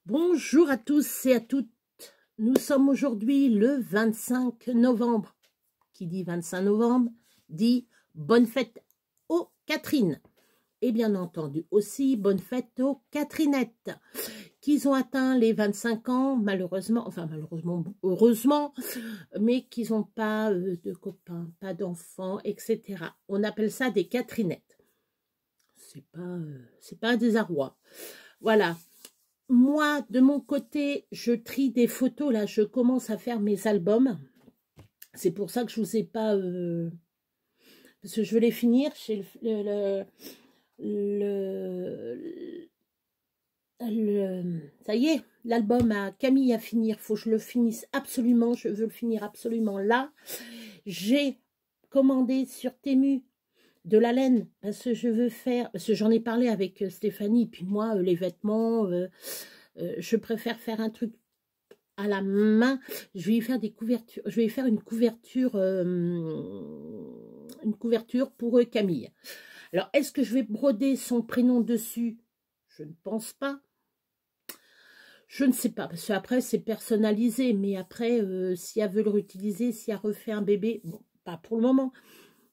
Bonjour à tous et à toutes. Nous sommes aujourd'hui le 25 novembre. Qui dit 25 novembre dit bonne fête aux Catherine. Et bien entendu aussi bonne fête aux Catherinettes qui ont atteint les 25 ans, malheureusement, heureusement, mais qui n'ont pas de copains, pas d'enfants, etc. On appelle ça des Catherinettes. C'est pas un désarroi. Voilà. Moi, de mon côté, je trie des photos. Là, je commence à faire mes albums. C'est pour ça que je vous ai pas... parce que je veux les finir. Chez ça y est, l'album à Camille à finir. Faut que je le finisse absolument. Je veux le finir absolument là. J'ai commandé sur Temu de la laine parce que je veux faire... Parce que j'en ai parlé avec Stéphanie. Puis moi, les vêtements... je préfère faire un truc à la main. Je vais y faire des couvertures. Je vais y faire une couverture pour Camille. Alors, est-ce que je vais broder son prénom dessus? Je ne pense pas. Je ne sais pas, parce qu'après, c'est personnalisé. Mais après, si elle veut le réutiliser, si elle refait un bébé, bon, pas pour le moment.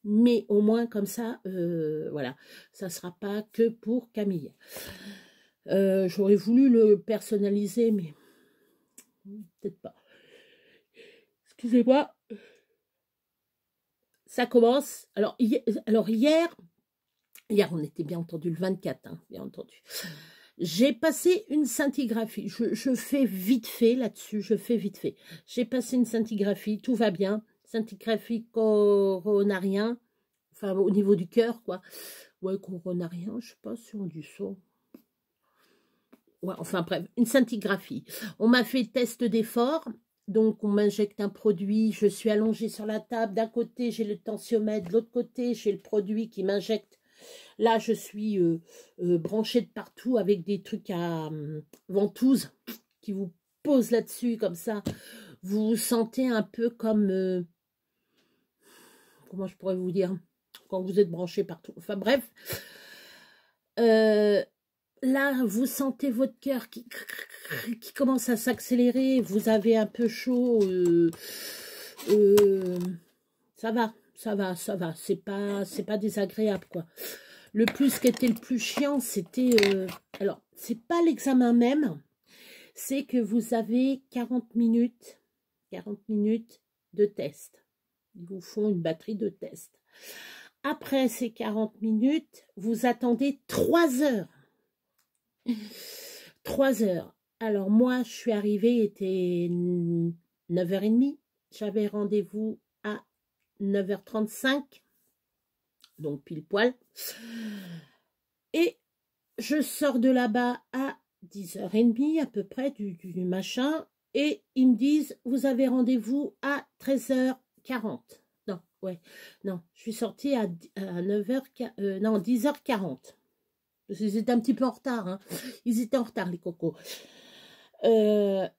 Mais au moins, comme ça, voilà, ça ne sera pas que pour Camille. J'aurais voulu le personnaliser, mais peut-être pas. Excusez-moi. Ça commence. Alors hier, on était bien entendu le 24, hein, bien entendu. J'ai passé une scintigraphie. Je fais vite fait là-dessus. J'ai passé une scintigraphie, tout va bien. Scintigraphie coronarien, enfin au niveau du cœur, quoi. Ouais, coronarien, je sais pas si on dit ça. Ouais, enfin bref, une scintigraphie. On m'a fait test d'effort. Donc, on m'injecte un produit, je suis allongée sur la table. D'un côté, j'ai le tensiomètre, de l'autre côté, j'ai le produit qui m'injecte. Là, je suis branchée de partout avec des trucs à ventouse qui vous posent là-dessus, comme ça. Vous vous sentez un peu comme... comment je pourrais vous dire? Quand vous êtes branché partout. Enfin, bref. Là, vous sentez votre cœur qui commence à s'accélérer. Vous avez un peu chaud. Ça va. C'est pas désagréable, quoi. Le plus qui était le plus chiant, c'était... alors, c'est pas l'examen même. C'est que vous avez 40 minutes de test. Ils vous font une batterie de test. Après ces 40 minutes, vous attendez 3 heures. 3 heures. Alors moi, je suis arrivée, il était 9h30. J'avais rendez-vous à 9h35. Donc pile poil. Et je sors de là-bas à 10h30 à peu près du machin. Et ils me disent, vous avez rendez-vous à 13h40. Non, ouais. Non, je suis sortie à 10h40. Parce qu'ils étaient un petit peu en retard. Hein. Ils étaient en retard, les cocos. À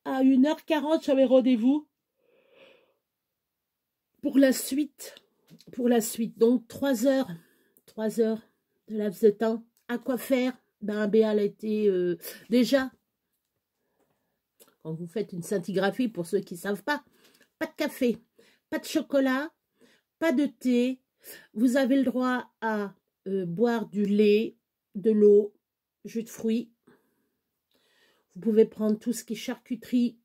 1h40, j'avais rendez-vous pour la suite. Donc, 3 heures de laps de temps. À quoi faire? Ben, Béa, elle a été déjà, quand vous faites une scintigraphie, pour ceux qui ne savent pas de café, pas de chocolat, pas de thé. Vous avez le droit à boire du lait, de l'eau, jus de fruits. Vous pouvez prendre tout ce qui est charcuterie,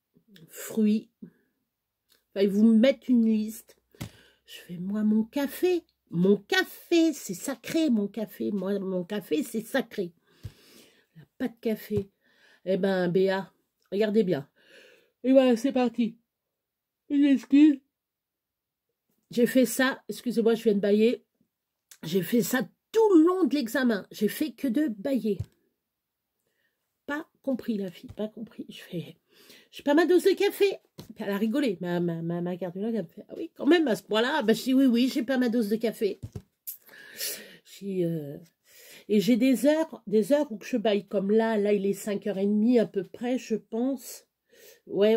fruits. Enfin, ils vous mettent une liste. Je fais, moi, mon café, c'est sacré, mon café. Moi, mon café, c'est sacré. Pas de café. Eh ben, Béa, regardez bien. Et voilà, c'est parti. Une excuse. J'ai fait ça, excusez-moi, je viens de bâiller. J'ai fait ça tout le long de l'examen. J'ai fait que de bâiller. Pas compris, la fille, pas compris. Je fais, j'ai pas ma dose de café. Elle a rigolé. Ma cardiologue, elle me fait, ah oui, quand même, à ce point-là. Ben, je dis, oui, j'ai pas ma dose de café. Et j'ai des heures où je baille. Comme là, il est 5h30 à peu près, je pense. Ouais,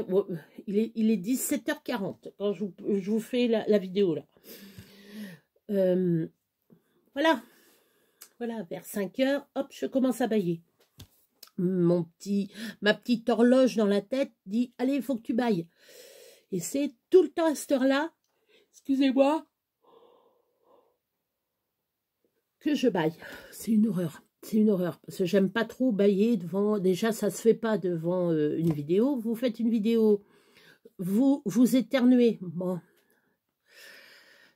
il est 17h40 quand je vous fais la vidéo, là. Voilà, vers 5h, hop, je commence à bailler. ma petite horloge dans la tête dit « Allez, il faut que tu bailles ». Et c'est tout le temps à cette heure-là, excusez-moi, que je baille. C'est une horreur. C'est une horreur. Parce que j'aime pas trop bailler devant... Déjà, ça se fait pas devant une vidéo. Vous faites une vidéo, vous éternuez. Bon.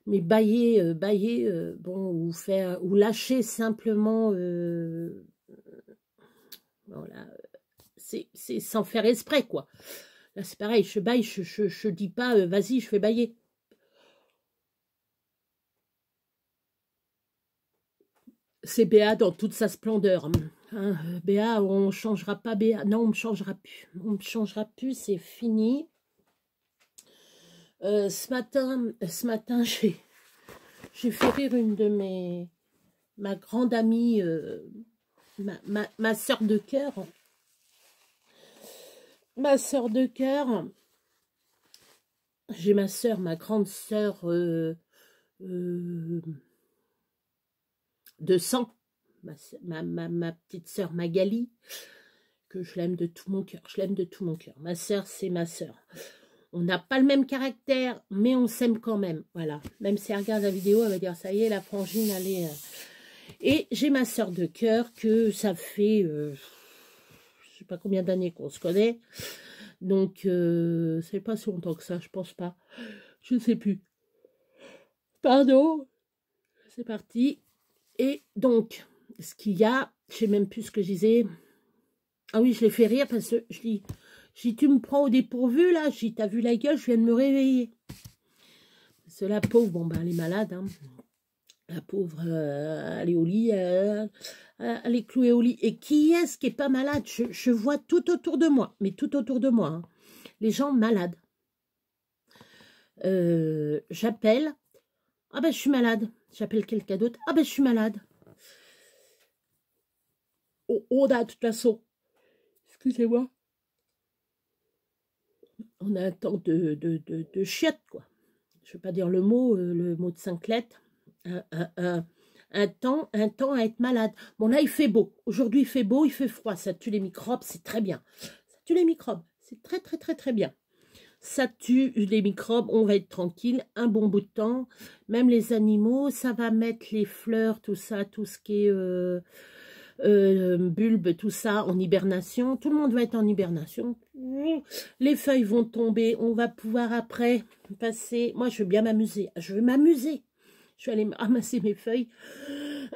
Mais bailler, bon, ou lâcher simplement... voilà. C'est sans faire exprès, quoi. Là, c'est pareil, je baille, je dis pas, vas-y, je fais bailler. C'est Béa dans toute sa splendeur. Hein, Béa, on ne changera pas Béa. Non, on ne me changera plus. On ne me changera plus, c'est fini. Ce matin j'ai fait rire une de ma grande amie, ma soeur de cœur. Ma soeur de cœur. J'ai ma soeur, ma grande soeur de sang, ma petite sœur Magali, que je l'aime de tout mon cœur. Je l'aime de tout mon cœur. Ma sœur, c'est ma sœur. On n'a pas le même caractère, mais on s'aime quand même. Voilà. Même si elle regarde la vidéo, elle va dire, ça y est, la frangine, elle est... Et j'ai ma sœur de cœur que ça fait, je sais pas combien d'années qu'on se connaît. Donc, c'est pas si longtemps que ça, je pense pas. Je ne sais plus. Pardon. C'est parti. Et donc, ce qu'il y a, je sais même plus ce que je disais. Ah oui, je l'ai fait rire parce que je dis, tu me prends au dépourvu là. Je dis, t'as vu la gueule, je viens de me réveiller. Parce que la pauvre, bon ben elle est malade. Hein. La pauvre, elle est au lit, elle est clouée au lit. Et qui est-ce qui est pas malade? Je vois tout autour de moi, mais tout autour de moi. Hein. Les gens malades. J'appelle. Ah ben je suis malade. J'appelle quelqu'un d'autre. Ah ben je suis malade. Oh là, de toute façon. Excusez-moi. On a un temps de chiotte, quoi. Je ne vais pas dire le mot de 5 lettres. Un temps à être malade. Bon, là, il fait beau. Aujourd'hui, il fait beau, il fait froid. Ça tue les microbes, c'est très bien. Ça tue les microbes. C'est très, très, très, très bien. Ça tue les microbes, on va être tranquille un bon bout de temps. Même les animaux, ça va mettre les fleurs, tout ça, tout ce qui est bulbes, tout ça, en hibernation. Tout le monde va être en hibernation. Les feuilles vont tomber. On va pouvoir après passer... Moi, je veux bien m'amuser. Je veux m'amuser. Je vais aller ramasser mes feuilles.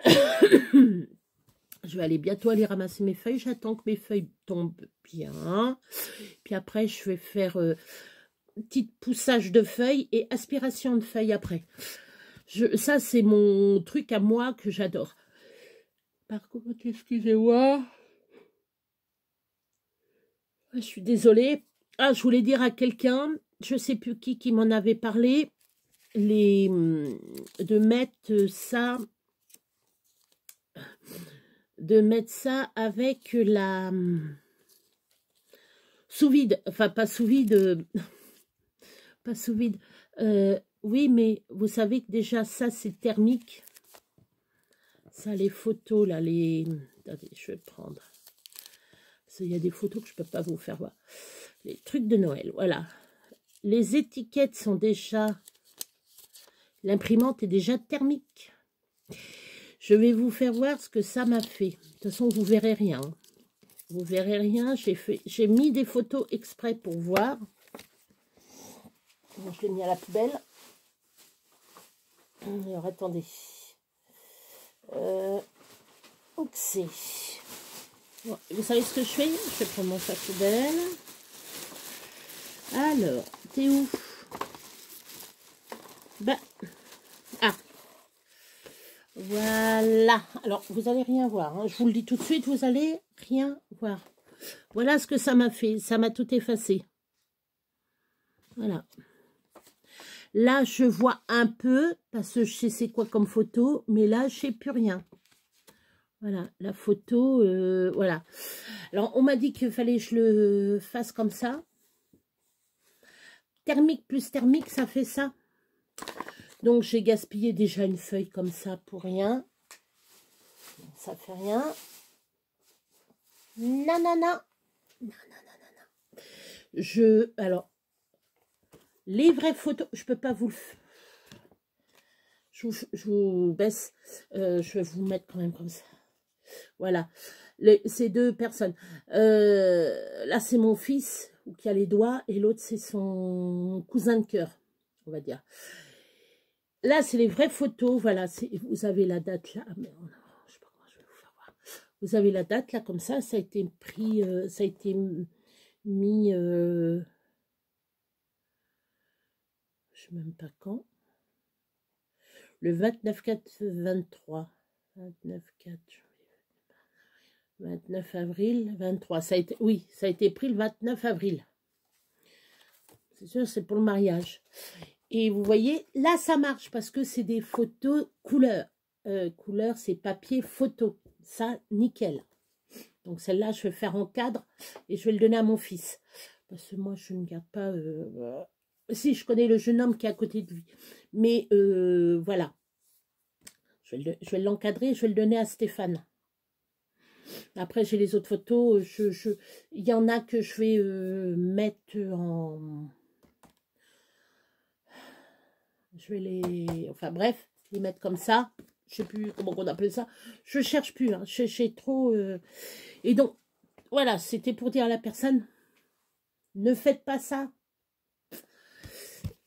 Je vais aller bientôt aller ramasser mes feuilles. J'attends que mes feuilles tombent bien. Puis après, je vais faire petit poussage de feuilles et aspiration de feuilles après. Ça, c'est mon truc à moi que j'adore. Par contre, excusez-moi. Je suis désolée. Ah, je voulais dire à quelqu'un, je ne sais plus qui m'en avait parlé, de mettre ça avec la sous vide. Enfin, pas sous vide. Pas sous vide. Oui, mais vous savez que déjà, ça, c'est thermique. Ça, les photos, là, Attendez, je vais prendre. Parce qu'il y a des photos que je ne peux pas vous faire voir. Les trucs de Noël, voilà. Les étiquettes sont déjà... L'imprimante est déjà thermique. Je vais vous faire voir ce que ça m'a fait. De toute façon, vous verrez rien. Vous verrez rien. J'ai mis des photos exprès pour voir. Bon, je l'ai mis à la poubelle. Alors, attendez. C'est... Bon, vous savez ce que je fais? Je vais prendre mon sac poubelle. Alors, t'es où? Bah, ah, voilà. Alors, vous allez rien voir. Hein. Je vous le dis tout de suite, vous allez rien voir. Voilà ce que ça m'a fait. Ça m'a tout effacé. Voilà. Là, je vois un peu, parce que je sais c'est quoi comme photo, mais là, je sais plus rien. Voilà, la photo, voilà. Alors, on m'a dit qu'il fallait que je le fasse comme ça. Thermique plus thermique, ça fait ça. Donc, j'ai gaspillé déjà une feuille comme ça pour rien. Ça fait rien. Non, non, non. Non, non, non, non, non. Alors, les vraies photos, je peux pas vous le... Je vous baisse. Je vais vous mettre quand même comme ça. Voilà. Ces deux personnes. Là, c'est mon fils qui a les doigts et l'autre, c'est son cousin de cœur, on va dire. Là, c'est les vraies photos. Voilà. Vous avez la date là. Mais oh non, je sais pas comment je vais vous faire voir. Vous avez la date là, comme ça. Ça a été pris. Ça a été mis. Je sais même pas quand. Le 29/4/23. 29 avril 23. Ça a été, oui, ça a été pris le 29 avril. C'est sûr, c'est pour le mariage. Et vous voyez, là, ça marche parce que c'est des photos couleur. Couleur, c'est papier photo. Ça, nickel. Donc, celle-là, je vais faire en cadre et je vais le donner à mon fils. Parce que moi, je ne garde pas... Si, je connais le jeune homme qui est à côté de lui. Mais voilà. Je vais l'encadrer, je vais le donner à Stéphane. Après, j'ai les autres photos. Il y en a que je vais mettre en... Je vais les... Enfin, bref, les mettre comme ça. Je sais plus comment on appelle ça. Je cherche plus. Hein. J'ai trop... Et donc, voilà, c'était pour dire à la personne, ne faites pas ça.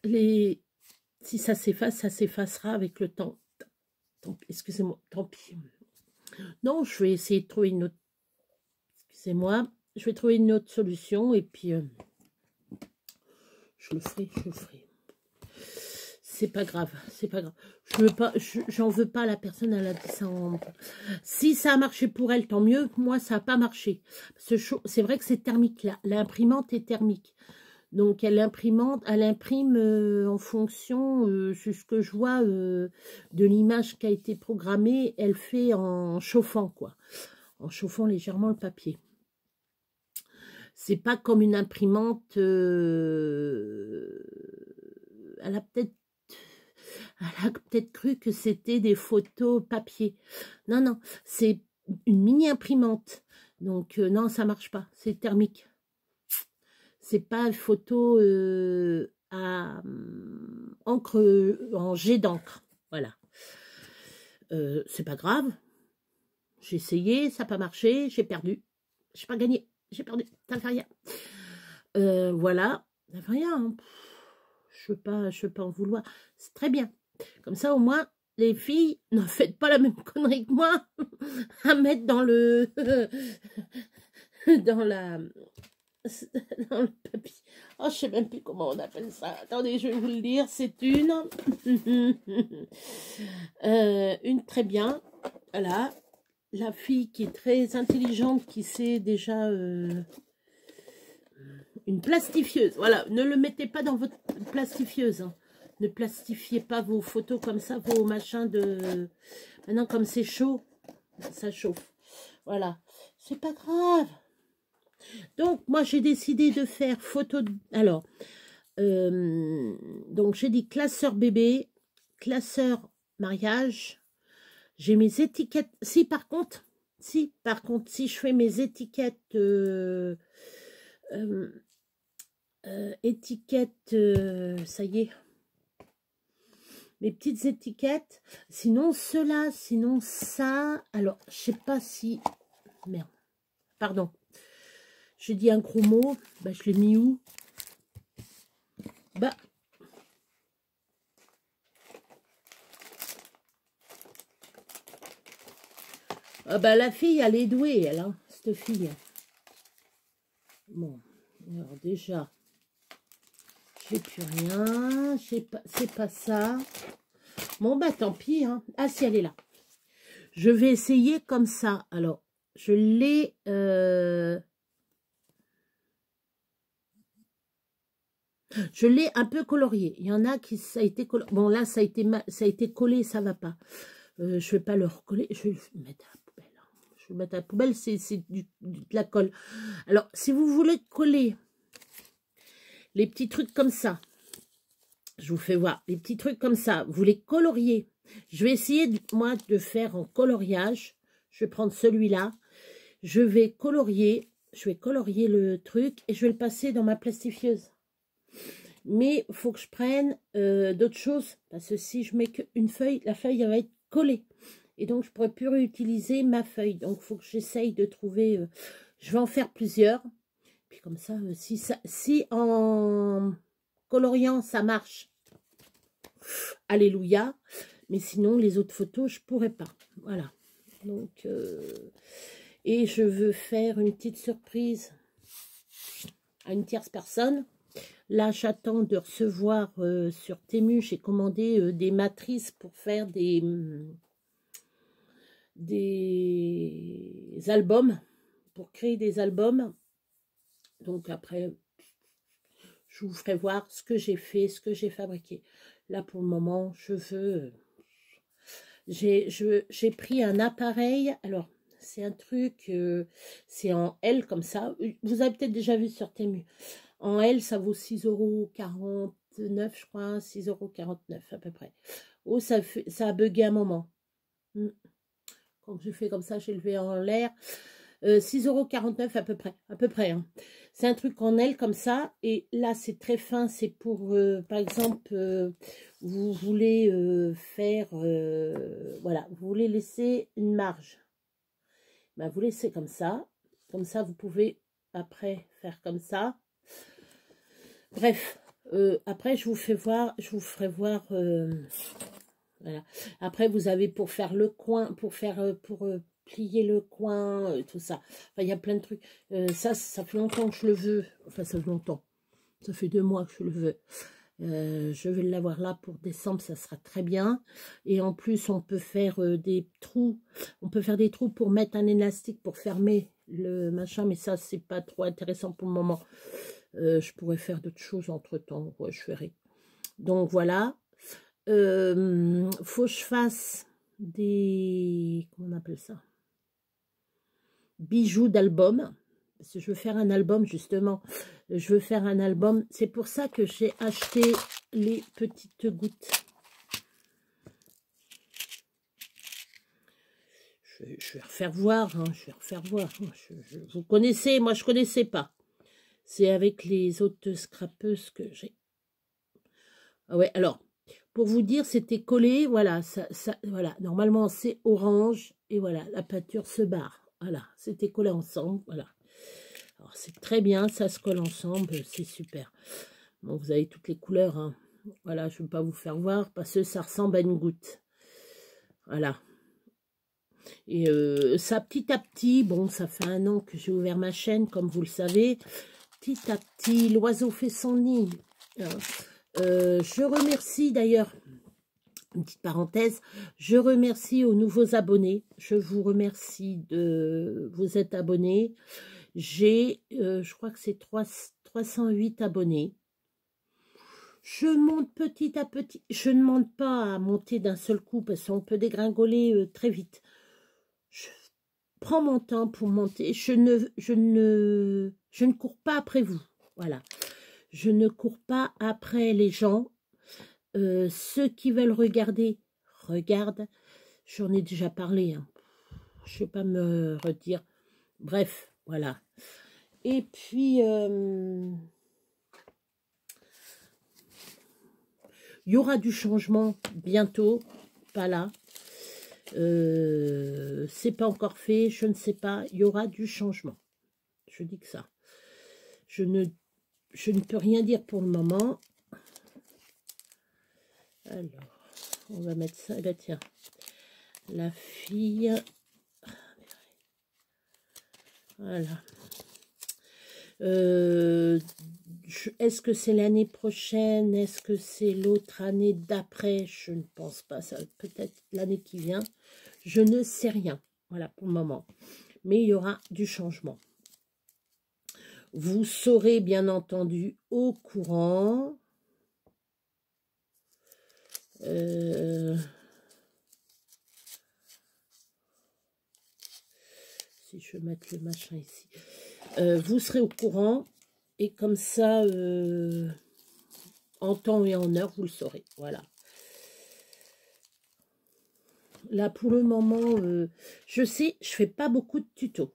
Si ça s'efface, ça s'effacera avec le temps. Excusez-moi, tant pis. Non, je vais essayer de trouver une autre... Excusez-moi. Je vais trouver une autre solution et puis... je le ferai. C'est pas grave, c'est pas grave. J'en veux pas à la personne, elle a dit ça en... Si ça a marché pour elle, tant mieux. Moi, ça n'a pas marché. C'est vrai que c'est thermique, là. L'imprimante est thermique. Donc, elle imprime en fonction, c'est ce que je vois, de l'image qui a été programmée. Elle fait en chauffant, quoi. En chauffant légèrement le papier. C'est pas comme une imprimante... Elle a peut-être cru que c'était des photos papier. Non, non, c'est une mini imprimante. Donc, non, ça marche pas. C'est thermique. C'est pas une photo à encre, en jet d'encre. Voilà. C'est pas grave. J'ai essayé, ça n'a pas marché. J'ai perdu. J'ai pas gagné. J'ai perdu. Ça ne fait rien. Voilà. Ça ne fait rien. Hein. Je veux pas en vouloir. C'est très bien. Comme ça, au moins, les filles, ne faites pas la même connerie que moi à mettre dans le... dans le papier. Oh, je sais même plus comment on appelle ça. Attendez, je vais vous le dire. C'est une... une très bien. Voilà. La fille qui est très intelligente, qui sait déjà... une plastifieuse. Voilà. Ne le mettez pas dans votre plastifieuse. Hein. Ne plastifiez pas vos photos comme ça, vos machins de... Maintenant, comme c'est chaud, ça chauffe. Voilà. C'est pas grave. Donc, moi, j'ai décidé de faire photo... Alors, donc, j'ai dit classeur bébé, classeur mariage. J'ai mes étiquettes... Si, par contre, si je fais mes étiquettes... étiquettes... ça y est... Mes petites étiquettes, sinon cela, sinon ça, alors je sais pas si, merde, pardon, j'ai dit un gros mot, bah je l'ai mis où, bah, ah bah la fille elle est douée elle, hein, cette fille, bon, alors déjà, j'ai plus rien, c'est pas ça. Bon, bah, tant pis. Hein. Ah, si, elle est là. Je vais essayer comme ça. Alors, je l'ai... je l'ai un peu colorié. Il y en a qui... Ça a été colorié. Bon, là, ça a été collé, ça va pas. Je vais pas le recoller. Je vais le mettre à la poubelle. Je vais le mettre à la poubelle, c'est de la colle. Alors, si vous voulez coller les petits trucs comme ça, je vous fais voir, les petits trucs comme ça, vous les coloriez. Je vais essayer, moi, de faire en coloriage. Je vais prendre celui-là. je vais colorier le truc et je vais le passer dans ma plastifieuse. Mais il faut que je prenne d'autres choses, parce que si je mets qu'une feuille, la feuille elle va être collée. Et donc, je ne pourrai plus réutiliser ma feuille. Donc, il faut que j'essaye de trouver... je vais en faire plusieurs. Puis comme ça, si en coloriant, ça marche, alléluia. Mais sinon, les autres photos, je ne pourrais pas. Voilà. Donc, et je veux faire une petite surprise à une tierce personne. Là, j'attends de recevoir sur Temu, j'ai commandé des matrices pour faire des albums, pour créer des albums. Donc après, je vous ferai voir ce que j'ai fait, ce que j'ai fabriqué. Là, pour le moment, je veux... J'ai pris un appareil, alors... C'est un truc, c'est en L comme ça. Vous avez peut-être déjà vu sur Temu. En L, ça vaut 6,49 €, je crois. 6,49 € à peu près. Oh, ça a bugué un moment. Quand je fais comme ça, j'ai levé en l'air. 6,49 € à peu près. À peu près. Hein. C'est un truc en L comme ça. Et là, c'est très fin. C'est pour, par exemple, vous voulez faire... voilà, vous voulez laisser une marge. Ben, vous laissez comme ça. Comme ça, vous pouvez après faire comme ça. Bref, après, je vous ferai voir. Voilà. Après, vous avez pour faire le coin, pour plier le coin, tout ça. Enfin, il y a plein de trucs. Ça fait longtemps que je le veux. Enfin, ça fait longtemps. Ça fait 2 mois que je le veux. Je vais l'avoir là pour décembre, ça sera très bien. Et en plus, on peut faire des trous. On peut faire des trous pour mettre un élastique pour fermer le machin. Mais ça, c'est pas trop intéressant pour le moment. Je pourrais faire d'autres choses entre-temps. Ouais, je ferai. Donc, voilà. Faut que je fasse des... Comment on appelle ça? Bijoux d'album. Parce que je veux faire un album, justement. Je veux faire un album. C'est pour ça que j'ai acheté les petites gouttes. Je vais refaire voir. Hein, je vais refaire voir. Vous connaissez, moi je ne connaissais pas. C'est avec les autres scrapeuses que j'ai. Ah ouais, alors, pour vous dire, c'était collé. Voilà, voilà. Normalement, c'est orange. Et voilà, la peinture se barre. Voilà, c'était collé ensemble. Voilà. Alors, c'est très bien, ça se colle ensemble, c'est super. Bon, vous avez toutes les couleurs, hein. Voilà, je ne vais pas vous faire voir parce que ça ressemble à une goutte. Voilà. Et ça, petit à petit, bon, ça fait 1 an que j'ai ouvert ma chaîne, comme vous le savez. Petit à petit, l'oiseau fait son nid. Je remercie d'ailleurs, une petite parenthèse, je remercie aux nouveaux abonnés. Je vous remercie de vous être abonnés. J'ai, je crois que c'est 308 abonnés. Je monte petit à petit. Je ne demande pas à monter d'un seul coup parce qu'on peut dégringoler très vite. Je prends mon temps pour monter. Je ne cours pas après vous. Voilà. Je ne cours pas après les gens. Ceux qui veulent regarder, regardent. J'en ai déjà parlé. Hein. Je ne vais pas me redire. Bref, voilà. Et puis, il y aura du changement bientôt, pas là. C'est pas encore fait, je ne sais pas. Il y aura du changement. Je dis que ça. Je ne peux rien dire pour le moment. Alors, on va mettre ça. Là, tiens, la fille. Voilà. Est-ce que c'est l'année prochaine? Est-ce que c'est l'autre année d'après? Je ne pense pas. Ça peut-être l'année qui vient. Je ne sais rien. Voilà pour le moment. Mais il y aura du changement. Vous serez bien entendu au courant. Si je vais mettre le machin ici. Vous serez au courant. Et comme ça, en temps et en heure, vous le saurez. Voilà. Là, pour le moment, je sais, je fais pas beaucoup de tutos.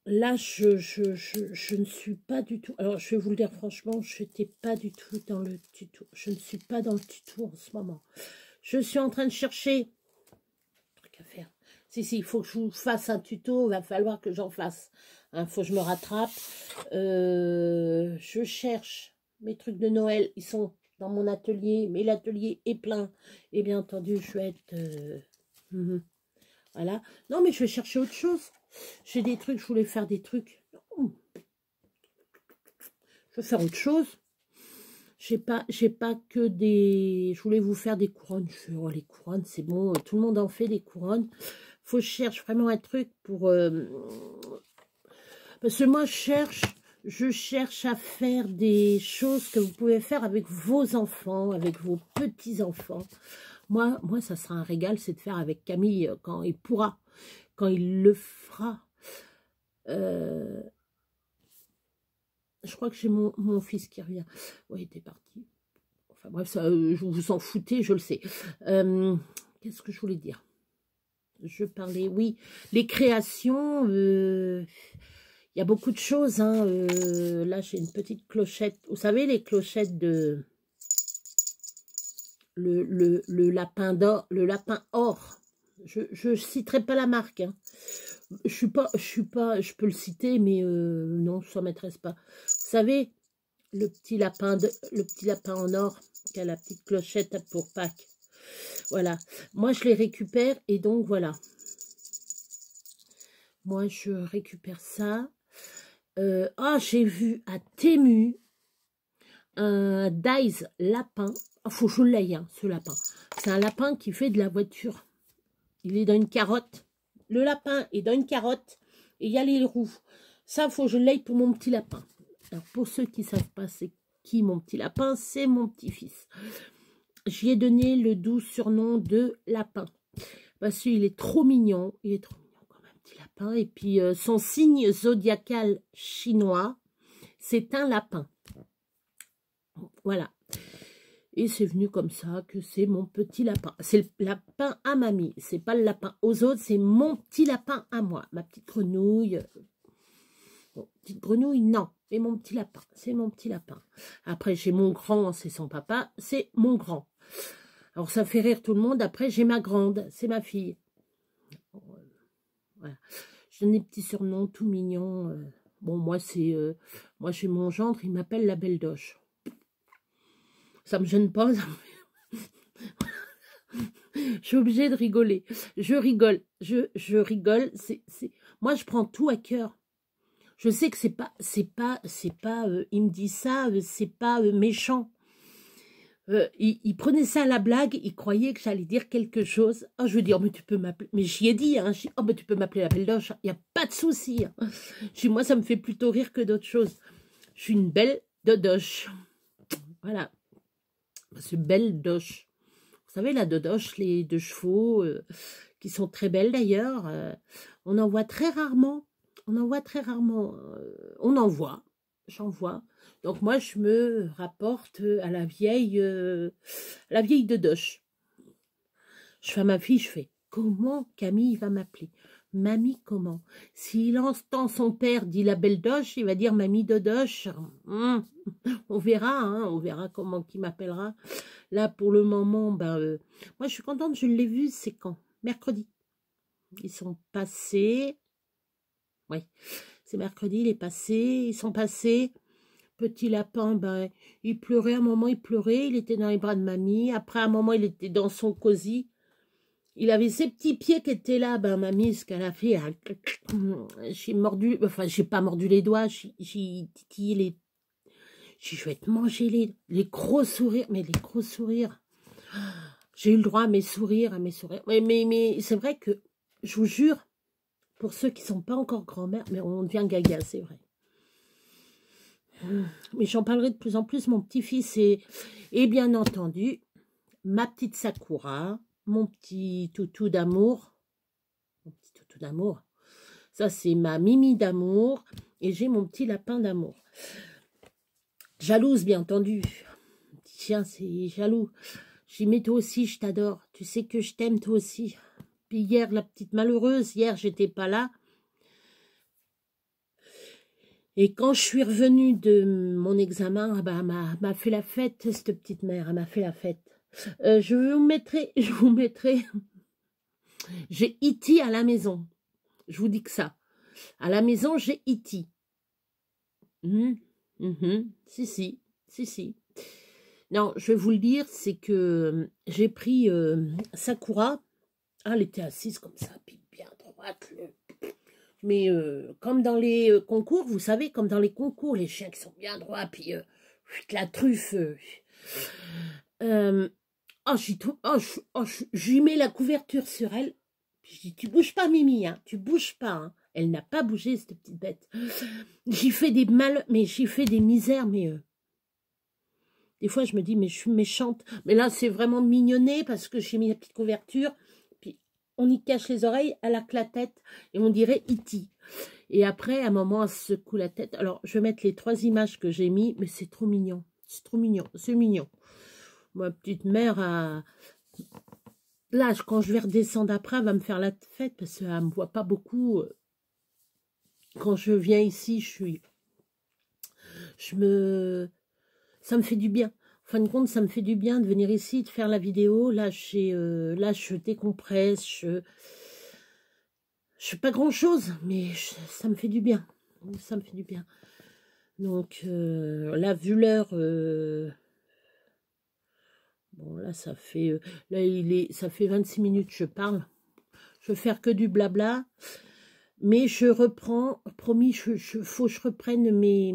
Là, je ne suis pas du tout... Alors, je vais vous le dire franchement, je n'étais pas du tout dans le tuto. Je ne suis pas dans le tuto en ce moment. Je suis en train de chercher... Truc à faire. Si, il faut que je vous fasse un tuto. Il va falloir que j'en fasse. Il faut que je me rattrape. Je cherche mes trucs de Noël. Ils sont dans mon atelier. Mais l'atelier est plein. Et bien entendu, je vais être... Voilà. Non, mais je vais chercher autre chose. J'ai des trucs, je voulais faire des trucs. Non. Je vais faire autre chose. J'ai pas que des... Je voulais vous faire des couronnes. Je fais, oh, les couronnes, c'est bon. Tout le monde en fait des couronnes. Faut que je cherche vraiment un truc pour... Parce que moi, je cherche à faire des choses que vous pouvez faire avec vos enfants, avec vos petits-enfants. Moi, ça sera un régal, c'est de faire avec Camille quand il pourra, quand il le fera. Je crois que j'ai mon fils qui revient. Oui, il était parti. Enfin bref, ça, je vous en foutez, je le sais. Qu'est-ce que je voulais dire? Je parlais, oui, les créations, il y a beaucoup de choses. Hein, là, j'ai une petite clochette. Vous savez, les clochettes de... Le lapin d'or, le lapin or. Je citerai pas la marque. Hein. Je peux le citer, mais non, ça m'intéresse pas. Vous savez, le petit lapin en or qui a la petite clochette pour Pâques. Voilà. Moi, je les récupère et donc voilà. Moi, je récupère ça. J'ai vu à Temu un Dice lapin. Faut que je l'aille, hein, ce lapin. C'est un lapin qui fait de la voiture. Il est dans une carotte. Le lapin est dans une carotte et il y a les roues. Ça, faut que je l'aille pour mon petit lapin. Alors, pour ceux qui ne savent pas c'est qui mon petit lapin, c'est mon petit-fils. J'y ai donné le doux surnom de lapin. Parce qu'il est trop mignon. Il est trop mignon comme un petit lapin. Et puis, son signe zodiacal chinois, c'est un lapin. Voilà. Et c'est venu comme ça que c'est mon petit lapin. C'est le lapin à mamie. C'est pas le lapin aux autres, c'est mon petit lapin à moi. Ma petite grenouille. Bon, petite grenouille, non. Mais mon petit lapin, c'est mon petit lapin. Après, j'ai mon grand, c'est son papa. C'est mon grand. Alors, ça fait rire tout le monde. Après, j'ai ma grande, c'est ma fille. Voilà. Je donne des petits surnoms tout mignons. Bon, moi, j'ai mon gendre, il m'appelle la belle doche. Ça me gêne pas. Je suis obligée de rigoler. Je rigole. Je rigole. Moi, je prends tout à cœur. Je sais que c'est pas, il me dit ça, c'est pas méchant. Il prenait ça à la blague, il croyait que j'allais dire quelque chose. Oh, je veux dire, mais tu peux m'appeler, mais j'y ai dit, hein, oh, mais tu peux m'appeler la belle doche, il n'y a pas de souci. Hein. Moi, ça me fait plutôt rire que d'autres choses. Je suis une belle dodoche. Voilà. C'est belle doche. Vous savez, la dodoche, les deux chevaux, qui sont très belles d'ailleurs. On en voit très rarement. On en voit très rarement. On en voit. J'en vois. Donc moi, je me rapporte à la vieille dodoche. Je fais à ma fille, je fais, comment Camille va m'appeler? Mamie comment? S'il entend son père dit la belle doche, il va dire mamie dodoche. On verra, hein, on verra comment qui m'appellera. Là, pour le moment, moi, je suis contente, je l'ai vu, c'est quand? Mercredi. Ils sont passés. Oui, c'est mercredi, il est passé. Ils sont passés. Petit lapin, il pleurait. À un moment, il pleurait. Il était dans les bras de mamie. Après, à un moment, il était dans son cosy. Il avait ses petits pieds qui étaient là. Mamie, ce qu'elle a fait, j'ai mordu, enfin, j'ai pas mordu les doigts, j'ai titillé les... Je vais te manger les gros sourires, mais les gros sourires. J'ai eu le droit à mes sourires, Mais c'est vrai que, je vous jure, pour ceux qui sont pas encore grand-mère, mais on devient gaga, c'est vrai. Mais j'en parlerai de plus en plus, mon petit-fils et bien entendu, ma petite Sakura, mon petit toutou d'amour. Mon petit toutou d'amour. Ça, c'est ma Mimi d'amour. Et j'ai mon petit lapin d'amour. Jalouse, bien entendu. Tiens, c'est jaloux. J'ai dit, mais toi aussi, je t'adore. Tu sais que je t'aime, toi aussi. Puis hier, la petite malheureuse, hier, j'étais pas là. Et quand je suis revenue de mon examen, ah bah, elle m'a fait la fête, cette petite mère, elle m'a fait la fête. Je vous mettrai, j'ai E.T. à la maison. Je vous dis que ça. À la maison, j'ai E.T. Si. Non, je vais vous le dire, c'est que j'ai pris Sakura. Ah, elle était assise comme ça, puis bien droite. Mais comme dans les concours, vous savez, comme dans les concours, les chiens qui sont bien droits, puis la truffe. J'y mets la couverture sur elle. Puis je dis, tu bouges pas, Mimi, hein, tu bouges pas. Hein. Elle n'a pas bougé, cette petite bête. J'y fais des mal, mais j'y fais des misères, mais des fois je me dis, mais je suis méchante. Mais là, c'est vraiment mignonné parce que j'ai mis la petite couverture. Puis on y cache les oreilles, elle a que la tête et on dirait E.T. Et après, à un moment, elle secoue la tête. Alors, je vais mettre les 3 images que j'ai mis, mais c'est trop mignon. C'est trop mignon, c'est mignon. Ma petite mère a... Là, quand je vais redescendre après, elle va me faire la fête parce qu'elle ne me voit pas beaucoup. Quand je viens ici, ça me fait du bien. En fin de compte, ça me fait du bien de venir ici, de faire la vidéo. Là, je décompresse. Je fais pas grand-chose, mais ça me fait du bien. Ça me fait du bien. Donc, là, vu l'heure... Bon, là, ça fait... ça fait 26 minutes que je parle. Je vais faire que du blabla. Mais je reprends, promis, faut que je reprenne mes...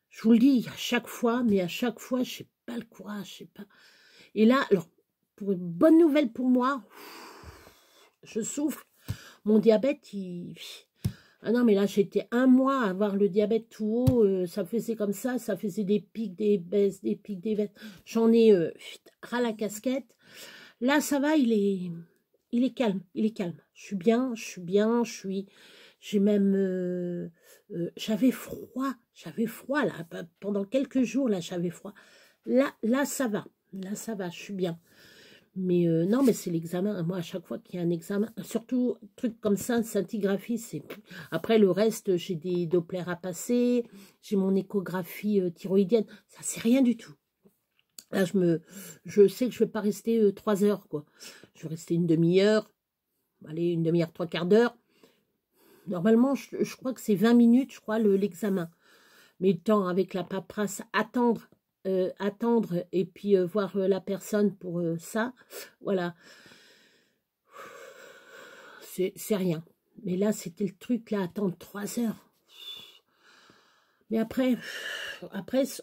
Je vous le dis à chaque fois, mais à chaque fois, je n'ai pas le courage, je sais pas. Et là, alors, pour une bonne nouvelle pour moi, je souffle. Mon diabète, Ah non, mais là, j'étais 1 mois à avoir le diabète tout haut. Ça faisait comme ça faisait des pics, des baisses, des pics, des baisses. J'en ai ras la casquette. Là, ça va, il est calme, il est calme. Je suis bien, j'ai même, j'avais froid là, pendant quelques jours là, j'avais froid. Là, ça va, je suis bien. Mais non, mais c'est l'examen. Moi, à chaque fois qu'il y a un examen, surtout truc comme ça, scintigraphie, c'est... Après, le reste, j'ai des Dopplers à passer, j'ai mon échographie thyroïdienne. Ça, c'est rien du tout. Là, je sais que je ne vais pas rester 3 heures, quoi. Je vais rester une demi-heure. Allez, une demi-heure, 3/4 d'heure. Normalement, je crois que c'est 20 minutes, je crois, l'examen. Mais le temps, avec la paperasse, attendre et puis voir la personne pour ça, voilà. C'est rien. Mais là, c'était le truc, là, attendre 3 heures. Mais après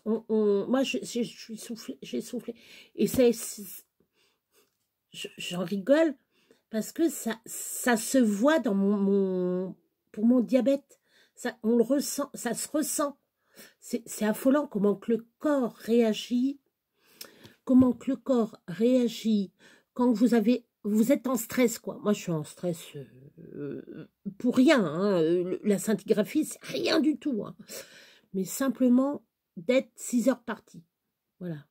moi, j'ai soufflé. Et j'en rigole parce que ça se voit dans pour mon diabète. Ça, on le ressent, ça se ressent. C'est affolant comment que le corps réagit. Comment que le corps réagit quand vous êtes en stress, quoi. Moi, je suis en stress pour rien. Hein. La scintigraphie, c'est rien du tout. Hein. Mais simplement d'être 6 heures partie. Voilà.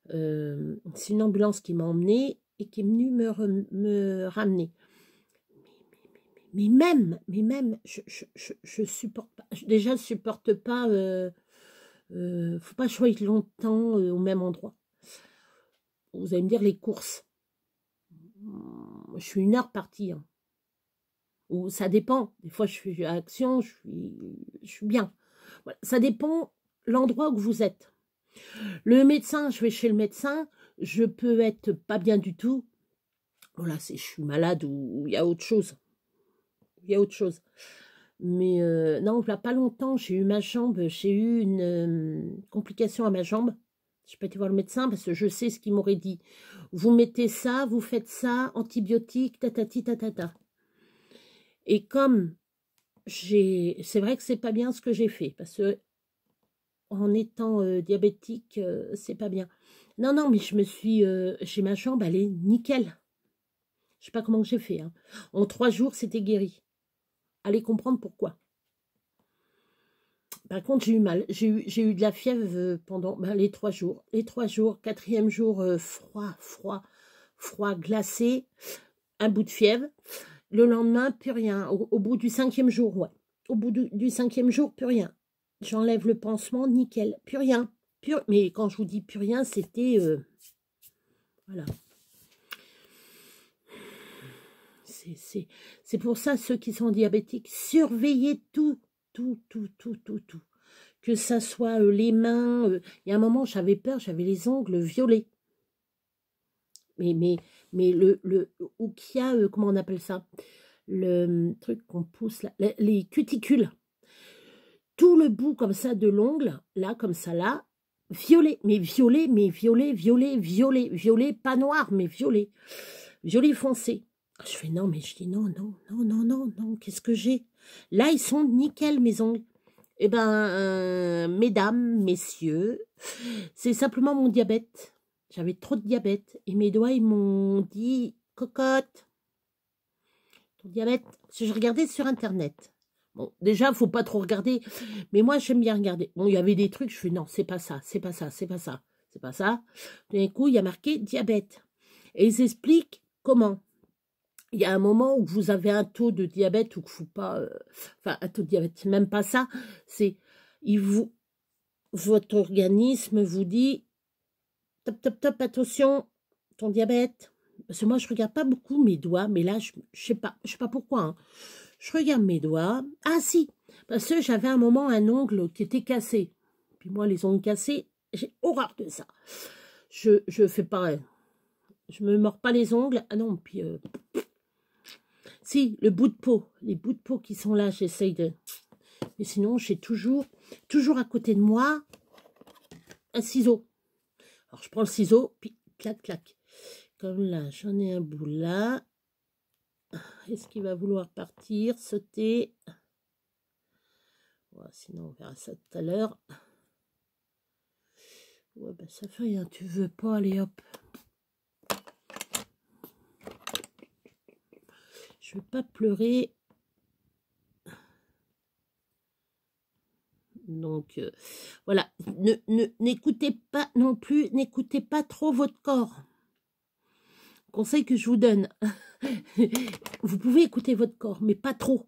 C'est une ambulance qui m'a emmenée et qui est venue me ramener. Mais même, je supporte pas. Déjà, je supporte pas. Faut pas choisir longtemps au même endroit. Vous allez me dire les courses. Je suis 1 heure partie. Hein. Ou ça dépend. Des fois, je suis à Action, je suis bien. Voilà. Ça dépend l'endroit où vous êtes. Le médecin, je vais chez le médecin, je peux être pas bien du tout. Voilà, je suis malade ou il y a autre chose. Il y a autre chose. Mais non, il n'y a pas longtemps, j'ai eu ma jambe, j'ai eu une complication à ma jambe. Je n'ai pas été voir le médecin parce que je sais ce qu'il m'aurait dit. Vous mettez ça, vous faites ça, antibiotiques, tatati, tatata. Et comme c'est vrai que c'est pas bien ce que j'ai fait parce que en étant diabétique, c'est pas bien. Non, mais j'ai ma jambe, elle est nickel. Je sais pas comment j'ai fait. Hein. En 3 jours, c'était guéri. Allez comprendre pourquoi. Par contre, j'ai eu mal. J'ai eu de la fièvre pendant les 3 jours. Les 3 jours, 4e jour, froid, glacé, un bout de fièvre. Le lendemain, plus rien. Au bout du 5e jour, ouais. Au bout du 5e jour, plus rien. J'enlève le pansement, nickel. Plus rien. Mais quand je vous dis plus rien, c'était... voilà. C'est pour ça, ceux qui sont diabétiques, surveillez tout. Que ça soit les mains. Il y a un moment, j'avais peur, j'avais les ongles violets. Mais ou qu'il y a, comment on appelle ça? Le truc qu'on pousse là, les cuticules. Tout le bout comme ça de l'ongle, là, comme ça, là, violet. Mais violet, violet, pas noir, mais violet. Violet foncé. Je fais non, mais je dis non, qu'est-ce que j'ai? Là, ils sont nickel, mes ongles. Eh ben, mesdames, messieurs, c'est simplement mon diabète. J'avais trop de diabète. Et mes doigts, ils m'ont dit, cocotte, ton diabète. Parce que je regardais sur Internet. Bon, déjà, il ne faut pas trop regarder. Mais moi, j'aime bien regarder. Bon, il y avait des trucs, je fais non, c'est pas ça. D'un coup, il y a marqué diabète. Et ils expliquent comment. Il y a un moment où vous avez un taux de diabète ou que vous pas, enfin un taux de diabète, c'est même pas ça, c'est votre organisme vous dit top, attention, ton diabète. Parce que moi je regarde pas beaucoup mes doigts, mais là je sais pas pourquoi. Hein. Je regarde mes doigts. Ah si, parce que j'avais un moment un ongle qui était cassé. Puis moi les ongles cassés, j'ai horreur de ça. Je fais pareil. Je me mords pas les ongles. Ah non, puis si, le bout de peau, les bouts de peau qui sont là, j'essaye de... Mais sinon, j'ai toujours à côté de moi, un ciseau. Alors, je prends le ciseau, puis clac. Comme là, j'en ai un bout là. Est-ce qu'il va vouloir partir, sauter? Ouais, sinon, on verra ça tout à l'heure. Ouais, ben ça fait rien, tu veux pas, allez hop. Je veux pas pleurer. Donc, voilà. N'écoutez pas non plus, n'écoutez pas trop votre corps. Conseil que je vous donne. Vous pouvez écouter votre corps, mais pas trop.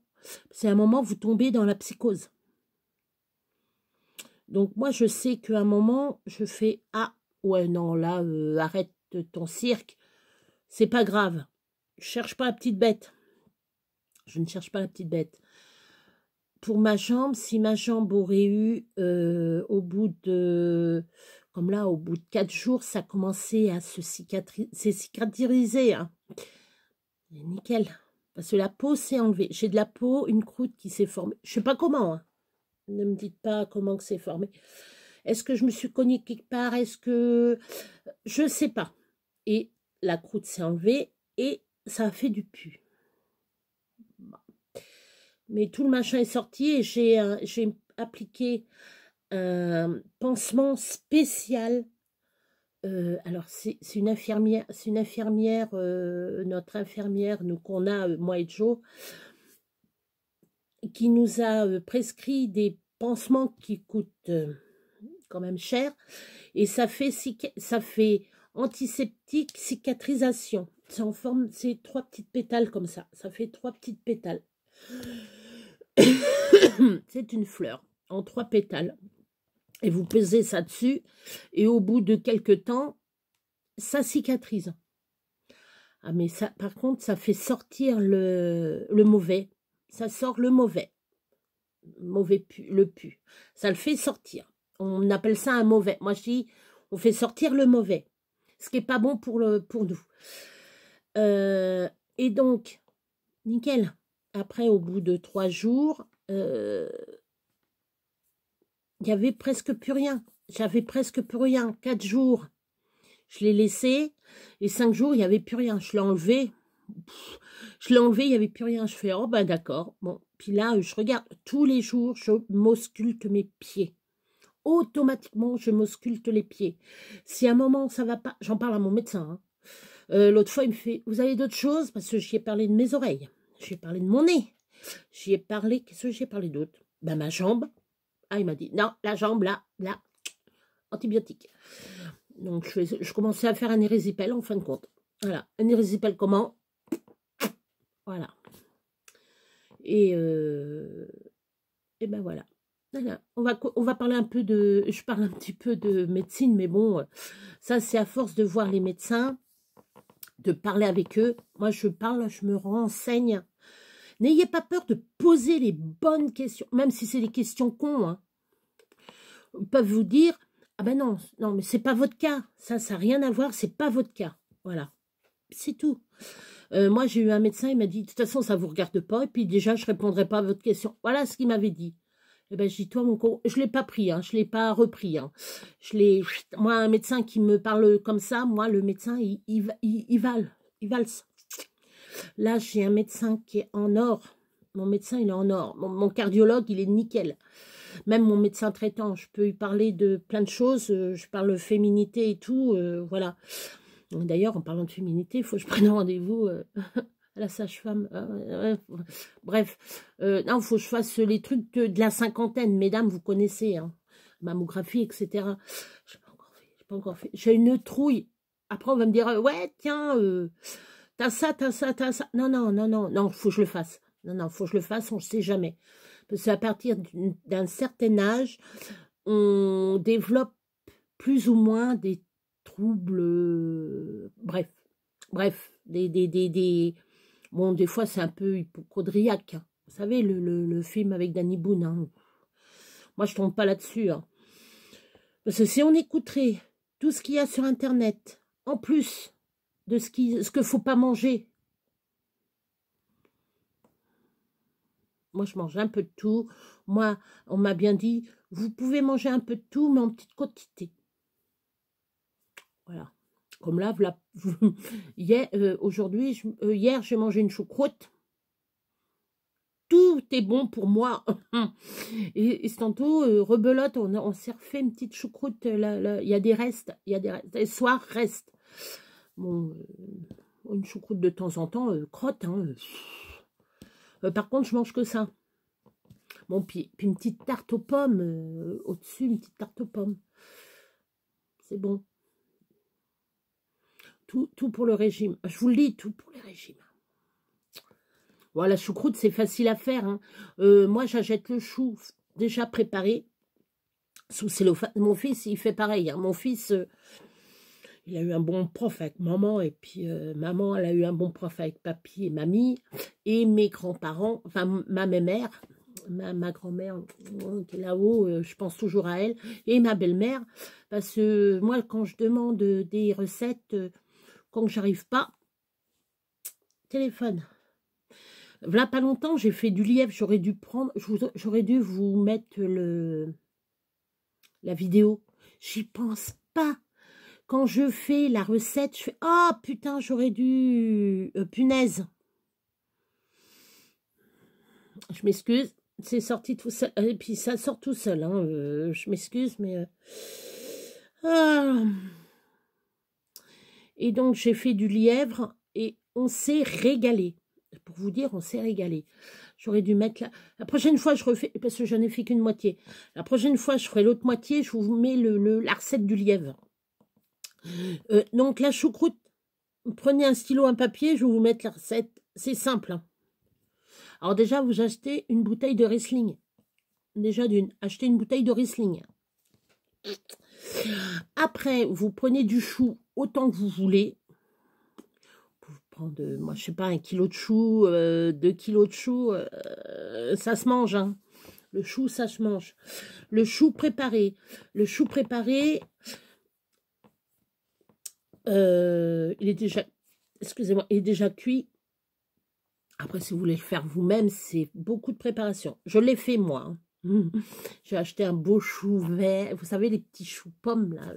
C'est un moment, vous tombez dans la psychose. Donc, moi, je sais qu'à un moment, je fais « Ah, ouais, non, là, arrête ton cirque. C'est pas grave. Je cherche pas la petite bête. Je ne cherche pas la petite bête. » Pour ma jambe, si ma jambe aurait eu, au bout de 4 jours, ça commençait à se cicatriser. Hein. Nickel. Parce que la peau s'est enlevée. J'ai de la peau, une croûte qui s'est formée. Je ne sais pas comment. Hein. Ne me dites pas comment que c'est formé. Est-ce que je me suis cognée quelque part? Est-ce que... Je ne sais pas. Et la croûte s'est enlevée et ça a fait du pu. Mais tout le machin est sorti et j'ai appliqué un pansement spécial. Alors, c'est une infirmière, notre infirmière, nous qu'on a, moi et Joe, qui nous a prescrit des pansements qui coûtent quand même cher. Et ça fait antiseptique, cicatrisation. C'est en forme, c'est 3 petites pétales comme ça. Ça fait 3 petites pétales. C'est une fleur en 3 pétales. Et vous pesez ça dessus. Et au bout de quelques temps, ça cicatrise. Ah, mais ça, par contre, ça fait sortir le mauvais. Ça sort le mauvais. Le pu. Ça le fait sortir. On appelle ça un mauvais. Moi, je dis, on fait sortir le mauvais. Ce qui n'est pas bon pour nous. Et donc, nickel. Après, au bout de 3 jours, il n'y avait presque plus rien. J'avais presque plus rien. 4 jours, je l'ai laissé. Et 5 jours, il n'y avait plus rien. Je l'ai enlevé. Il n'y avait plus rien. Je fais, oh ben d'accord. Bon, puis là, je regarde. Tous les jours, je m'ausculte mes pieds. Automatiquement, je m'ausculte les pieds. Si à un moment, ça ne va pas, j'en parle à mon médecin. Hein. L'autre fois, il me fait, vous avez d'autres choses? Parce que j'y ai parlé de mes oreilles. J'y ai parlé de mon nez. J'y ai parlé, qu'est-ce que j'ai parlé d'autre? Ben, ma jambe. Ah, il m'a dit, non, la jambe, là, antibiotique. Donc, je commençais à faire un érésipèle, en fin de compte. Voilà, un érésipèle comment? Voilà. Et Et ben voilà. Voilà. On va parler un peu de... Je parle un petit peu de médecine, mais bon, ça c'est à force de voir les médecins, de parler avec eux. Moi je parle, je me renseigne. N'ayez pas peur de poser les bonnes questions, même si c'est des questions cons. Hein. Ils peuvent vous dire, ah ben non, non, mais c'est pas votre cas. Ça n'a rien à voir, c'est pas votre cas. Voilà, c'est tout. Moi, j'ai eu un médecin, il m'a dit, de toute façon, ça ne vous regarde pas, et puis déjà, je ne répondrai pas à votre question. Voilà ce qu'il m'avait dit. Eh ben, j'ai dit, toi, mon con, je ne l'ai pas pris, hein, je ne l'ai pas repris. Hein. Moi, un médecin qui me parle comme ça, moi, le médecin, il valse. Là, j'ai un médecin qui est en or. Mon médecin, il est en or. Mon cardiologue, il est nickel. Même mon médecin traitant, je peux lui parler de plein de choses. Je parle féminité et tout, voilà. D'ailleurs, en parlant de féminité, il faut que je prenne rendez-vous à la sage-femme. Bref, non, il faut que je fasse les trucs de la cinquantaine. Mesdames, vous connaissez, hein, mammographie, etc. Je n'ai pas encore fait. J'ai une trouille. Après, on va me dire, ouais, tiens, t'as ça, t'as ça, t'as ça. Non, non, non, non, non, il faut que je le fasse. Non, non, il faut que je le fasse, on ne sait jamais. Parce qu'à partir d'un certain âge, on développe plus ou moins des troubles, bref, bon, des fois c'est un peu hypochondriaque, hein. Vous savez, le film avec Danny Boone, hein. Moi je tombe pas là-dessus, hein. Parce que si on écouterait tout ce qu'il y a sur Internet, en plus de ce que faut pas manger, moi je mange un peu de tout, moi on m'a bien dit, vous pouvez manger un peu de tout, mais en petite quantité. Voilà. Comme là, hier, aujourd'hui, hier, j'ai mangé une choucroute. Tout est bon pour moi. Et tantôt, rebelote, on s'est refait une petite choucroute. Il y a des restes. Il y a des restes. Les soirs, restent. Bon, une choucroute de temps en temps, crotte. Hein, par contre, je mange que ça. Bon, puis une petite tarte aux pommes. Au-dessus, une petite tarte aux pommes. C'est bon. Tout pour le régime. Je vous le dis, tout pour les régimes. Voilà, la choucroute, c'est facile à faire. Hein. Moi, j'achète le chou déjà préparé. Sous cellophane. Mon fils, il fait pareil. Hein. Mon fils, il a eu un bon prof avec maman. Et puis, maman, elle a eu un bon prof avec papy et mamie. Et mes grands-parents, enfin, ma mère, ma grand-mère, qui est là-haut, je pense toujours à elle. Et ma belle-mère. Parce que moi, quand je demande des recettes... quand j'arrive pas, téléphone. Là, pas longtemps, j'ai fait du lièvre. J'aurais dû prendre, j'aurais dû vous mettre la vidéo. J'y pense pas. Quand je fais la recette, je fais, oh putain, j'aurais dû, punaise. Je m'excuse, c'est sorti tout seul. Et puis ça sort tout seul. Hein. Je m'excuse, mais... Et donc, j'ai fait du lièvre et on s'est régalé. Pour vous dire, on s'est régalé. J'aurais dû mettre la prochaine fois, je refais, parce que je n'en ai fait qu'une moitié. La prochaine fois, je ferai l'autre moitié, je vous mets la recette du lièvre. Donc, la choucroute, prenez un stylo, un papier, je vais vous mettre la recette. C'est simple. Hein. Alors déjà, vous achetez une bouteille de Riesling. Déjà achetez une bouteille de Riesling. Après, vous prenez du chou autant que vous voulez. Vous prendre, moi, je sais pas, 1 kilo de chou, 2 kilos de chou, ça se mange. Hein. Le chou, ça se mange. Le chou préparé. Le chou préparé, il est déjà, excusez-moi, il est déjà cuit. Après, si vous voulez le faire vous-même, c'est beaucoup de préparation. Je l'ai fait, moi. Hein. J'ai acheté un beau chou vert. Vous savez, les petits choux pommes, là.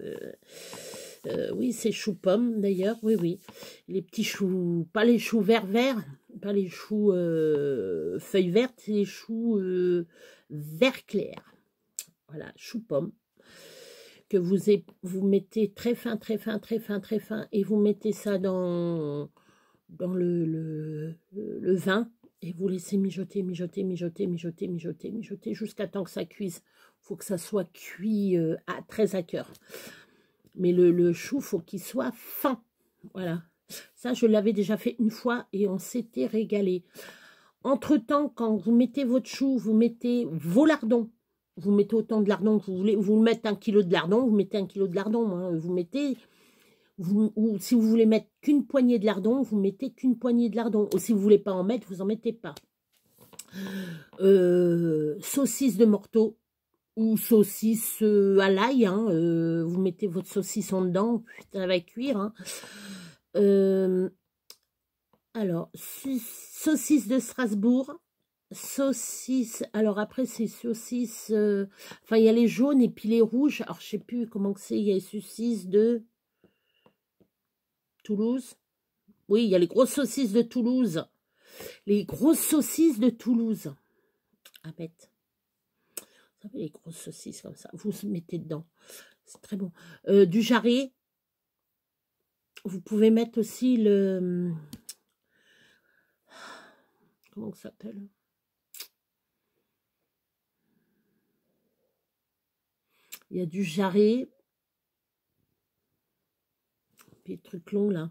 Oui, c'est choux pommes, d'ailleurs. Oui, oui. Les petits choux, pas les choux verts, pas les choux feuilles vertes, c'est les choux vert clair. Voilà, choux pommes. Que vous mettez très fin, très fin, très fin, très fin. Et vous mettez ça dans le vin. Et vous laissez mijoter, mijoter, mijoter, mijoter, mijoter, mijoter, jusqu'à temps que ça cuise. Il faut que ça soit cuit très à cœur. Mais le chou, il faut qu'il soit fin. Voilà. Ça, je l'avais déjà fait une fois et on s'était régalé. Entre-temps, quand vous mettez votre chou, vous mettez vos lardons. Vous mettez autant de lardons que vous voulez. Vous mettez 1 kilo de lardons, vous mettez 1 kilo de lardons. Hein. Vous mettez... ou si vous voulez mettre qu'une poignée de lardons, vous mettez qu'une poignée de lardons. Ou si vous voulez pas en mettre, vous en mettez pas. Saucisse de morteau ou saucisse à l'ail. Hein. Vous mettez votre saucisson dedans, ça va cuire. Hein. Alors, saucisse de Strasbourg. Saucisse, alors après c'est saucisse, enfin il y a les jaunes et puis les rouges, alors je sais plus comment que c'est, il y a les saucisses de Toulouse, oui il y a les grosses saucisses de Toulouse, les grosses saucisses de Toulouse, ah bête, vous savez les grosses saucisses comme ça, vous mettez dedans, c'est très bon, du jarret, vous pouvez mettre aussi le, comment ça s'appelle ? Il y a du jarret. Puis les trucs longs là.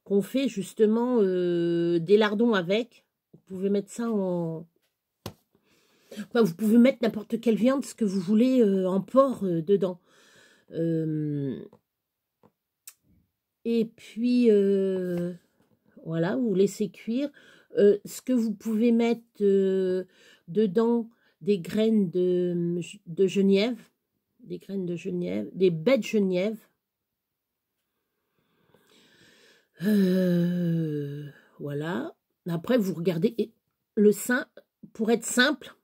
Qu'on fait justement des lardons avec. Vous pouvez mettre ça en... Enfin, vous pouvez mettre n'importe quelle viande, ce que vous voulez en porc dedans. Et puis, voilà, vous laissez cuire. Ce que vous pouvez mettre dedans, des graines de genièvre, des graines de genièvre, des baies de genièvre. Voilà. Après, vous regardez le sein, pour être simple,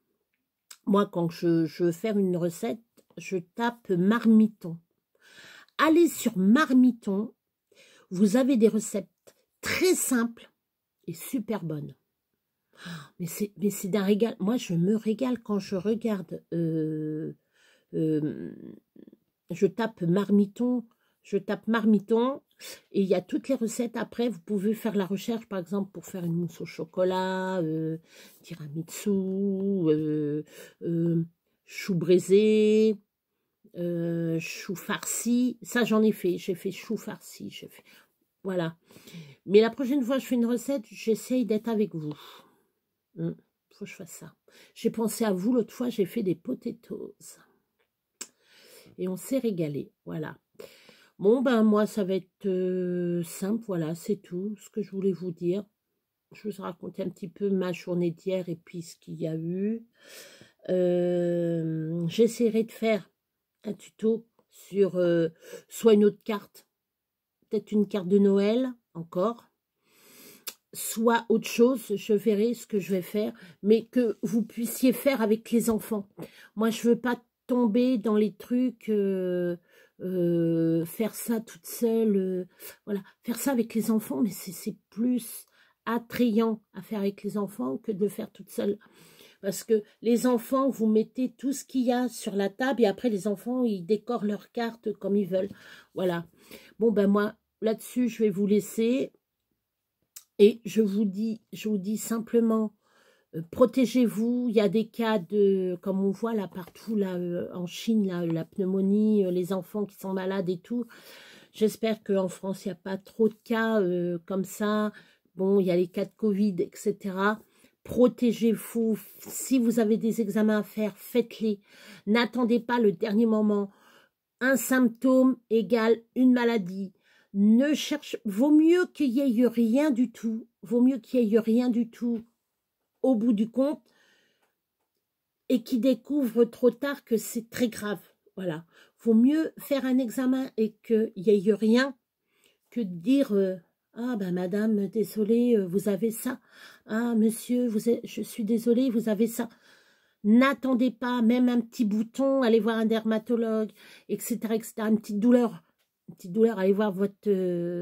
moi, quand je veux faire une recette, je tape marmiton. Allez sur marmiton, vous avez des recettes très simples et super bonnes. Mais c'est d'un régal. Moi, je me régale quand je regarde. Je tape marmiton. Et il y a toutes les recettes. Après, vous pouvez faire la recherche, par exemple, pour faire une mousse au chocolat, tiramisu, chou braisé, chou farci. Ça, j'en ai fait. J'ai fait chou farci. Voilà. Mais la prochaine fois que je fais une recette, j'essaye d'être avec vous. Faut que je fasse ça. J'ai pensé à vous l'autre fois, j'ai fait des potatoes. Et on s'est régalé. Voilà. Bon, ben moi, ça va être simple. Voilà, c'est tout ce que je voulais vous dire. Je vous ai raconté un petit peu ma journée d'hier et puis ce qu'il y a eu. J'essaierai de faire un tuto sur soit une autre carte, peut-être une carte de Noël encore, soit autre chose, je verrai ce que je vais faire, mais que vous puissiez faire avec les enfants. Moi, je veux pas tomber dans les trucs, faire ça toute seule, voilà, faire ça avec les enfants, mais c'est plus attrayant à faire avec les enfants que de le faire toute seule. Parce que les enfants, vous mettez tout ce qu'il y a sur la table et après les enfants, ils décorent leurs cartes comme ils veulent. Voilà. Bon, ben moi, là-dessus, je vais vous laisser. Et je vous dis simplement, protégez-vous. Il y a des cas de, comme on voit là partout, là en Chine, là, la pneumonie, les enfants qui sont malades et tout. J'espère qu'en France, il n'y a pas trop de cas comme ça. Bon, il y a les cas de Covid, etc. Protégez-vous. Si vous avez des examens à faire, faites-les. N'attendez pas le dernier moment. Un symptôme égale une maladie. Ne cherche, vaut mieux qu'il n'y ait rien du tout. Vaut mieux qu'il n'y ait rien du tout au bout du compte et qui découvre trop tard que c'est très grave. Voilà. Vaut mieux faire un examen et qu'il n'y ait rien que de dire ah ben madame, désolée, vous avez ça. Ah monsieur, je suis désolée, vous avez ça. N'attendez pas, même un petit bouton, allez voir un dermatologue, etc., etc. Une petite douleur, allez voir votre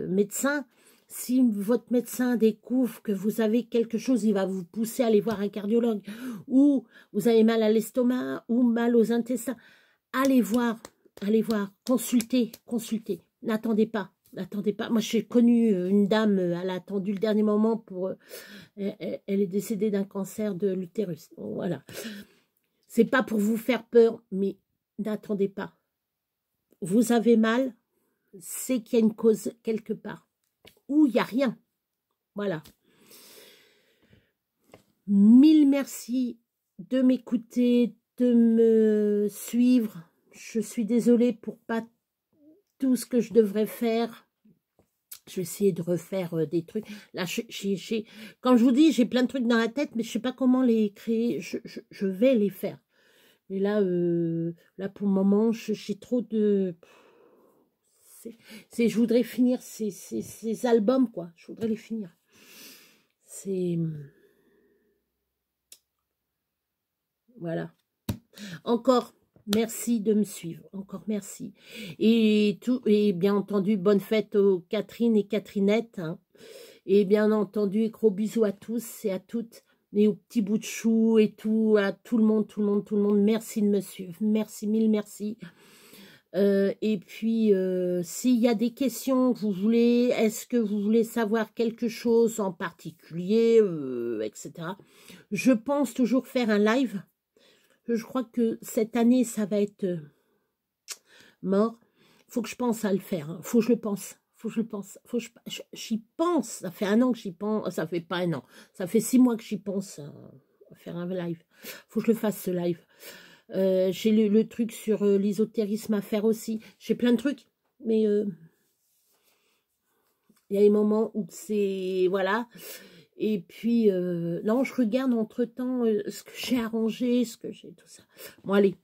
médecin. Si votre médecin découvre que vous avez quelque chose, il va vous pousser à aller voir un cardiologue. Ou vous avez mal à l'estomac, ou mal aux intestins. Allez voir, consultez. N'attendez pas. Moi, j'ai connu une dame, elle a attendu le dernier moment pour... elle est décédée d'un cancer de l'utérus. Voilà. C'est pas pour vous faire peur, mais n'attendez pas. Vous avez mal, c'est qu'il y a une cause quelque part. Ou il n'y a rien. Voilà. Mille merci de m'écouter, de me suivre. Je suis désolée pour pas tout ce que je devrais faire. Je vais essayer de refaire des trucs. Là, quand je vous dis, j'ai plein de trucs dans la tête, mais je sais pas comment les créer. Je vais les faire. Mais là, là pour le moment, j'ai trop de... je voudrais finir ces albums, quoi. Je voudrais les finir. C'est... Voilà. Encore merci de me suivre. Encore merci. Et bien entendu, bonne fête aux Catherine et Catherinette. Hein. Et bien entendu, gros bisous à tous et à toutes. Et aux petits bouts de chou et tout, à tout le monde, tout le monde, tout le monde. Merci de me suivre. Merci, mille merci. Et puis, s'il y a des questions que vous voulez, est-ce que vous voulez savoir quelque chose en particulier, etc. Je pense toujours faire un live. Je crois que cette année, ça va être mort. Faut que je pense à le faire. Hein. Faut que je le pense. Faut que je le pense. J'y pense. Ça fait un an que j'y pense. Ça fait pas un an. Ça fait 6 mois que j'y pense à faire un live. Faut que je le fasse, ce live. J'ai le truc sur l'ésotérisme à faire aussi. J'ai plein de trucs. Mais il y a des moments où c'est... Voilà. Et puis, non, je regarde entre-temps ce que j'ai arrangé, ce que j'ai, tout ça. Bon, allez,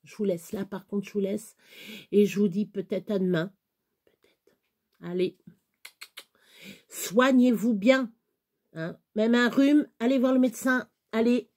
je vous laisse. Là, par contre, je vous laisse. Et je vous dis peut-être à demain. Peut-être. Allez. Soignez-vous bien. Hein. Même un rhume, allez voir le médecin. Allez.